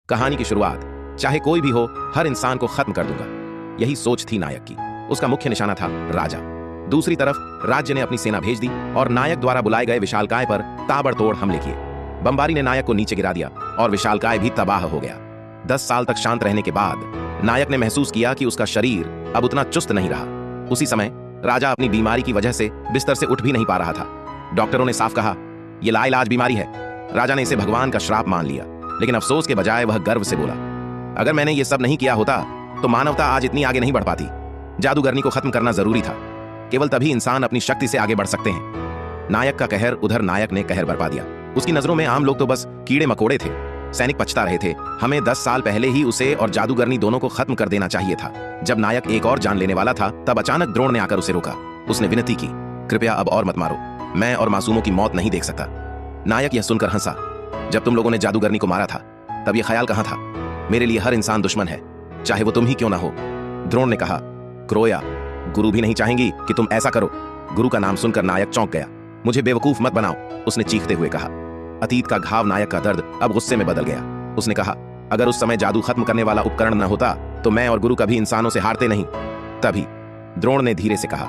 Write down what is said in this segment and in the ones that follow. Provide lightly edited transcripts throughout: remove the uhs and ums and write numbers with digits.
कहानी की शुरुआत, चाहे कोई भी हो, हर इंसान को खत्म कर दूंगा, यही सोच थी नायक की। उसका मुख्य निशाना था राजा। दूसरी तरफ राज्य ने अपनी सेना भेज दी और नायक द्वारा बुलाए गए विशालकाय पर ताबड़तोड़ हमले किए। बमबारी ने नायक को नीचे गिरा दिया और विशालकाय भी तबाह हो गया। 10 साल तक शांत रहने के बाद नायक ने महसूस किया कि उसका शरीर अब उतना चुस्त नहीं रहा। उसी समय राजा अपनी बीमारी की वजह से बिस्तर से उठ भी नहीं पा रहा था। डॉक्टरों ने साफ कहा, यह लाइलाज बीमारी है। राजा ने इसे भगवान का श्राप मान लिया, लेकिन अफसोस के बजाय वह गर्व से बोला, अगर मैंने ये सब नहीं किया होता तो मानवता आज इतनी आगे नहीं बढ़ पाती। जादूगरनी को खत्म करना जरूरी था। केवल तभी इंसान अपनी शक्ति से आगे बढ़ सकते हैं। नायक का कहर, उधर नायक ने कहर बरपा दिया। उसकी नजरों में आम लोग तो बस कीड़े मकोड़े थे। सैनिक पछता रहे थे, हमें 10 साल पहले ही उसे और जादूगरनी दोनों को खत्म कर देना चाहिए था। जब नायक एक और जान लेने वाला था, तब अचानक द्रोण ने आकर उसे रोका। उसने विनती की, कृपया अब और मत मारो, मैं और मासूमों की मौत नहीं देख सकता। नायक यह सुनकर हंसा, जब तुम लोगों ने जादूगरनी को मारा था तब यह ख्याल कहां था? मेरे लिए हर इंसान दुश्मन है, चाहे वो तुम ही क्यों ना हो। द्रोण ने कहा, क्रोया, गुरु भी नहीं चाहेंगी कि तुम ऐसा करो। गुरु का नाम सुनकर नायक चौंक गया। मुझे बेवकूफ मत बनाओ, उसने चीखते हुए कहा। अतीत का घाव नायक का दर्द अब गुस्से में बदल गया। उसने कहा, अगर उस समय जादू खत्म करने वाला उपकरण न होता तो मैं और गुरु कभी इंसानों से हारते नहीं। तभी द्रोण ने धीरे से कहा,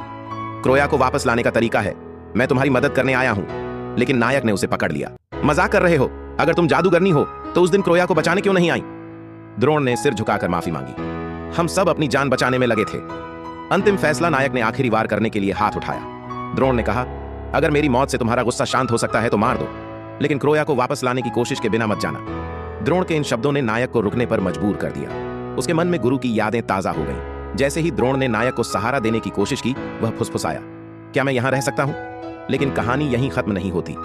क्रोया को वापस लाने का तरीका है, मैं तुम्हारी मदद करने आया हूं। लेकिन नायक ने उसे पकड़ लिया। मजाक कर रहे हो? अगर तुम जादूगरनी हो तो उस दिन क्रोया को बचाने क्यों नहीं आई? द्रोण ने सिर झुकाकर माफी मांगी। हम सब अपनी जान बचाने में लगे थे। अंतिम फैसला नायक ने आखिरी बार करने के लिए हाथ उठाया। द्रोण ने कहा, अगर मेरी मौत से तुम्हारा गुस्सा शांत हो सकता है तो मार दो, लेकिन क्रोया को वापस लाने की कोशिश के बिना मत जाना। द्रोण के इन शब्दों ने नायक को रुकने पर मजबूर कर दिया। उसके मन में गुरु की यादें ताजा हो गईं। जैसे ही द्रोण ने नायक को सहारा देने की कोशिश की, वह फुसफुसाया, क्या मैं यहां रह सकता हूं? लेकिन कहानी यहीं खत्म नहीं होती।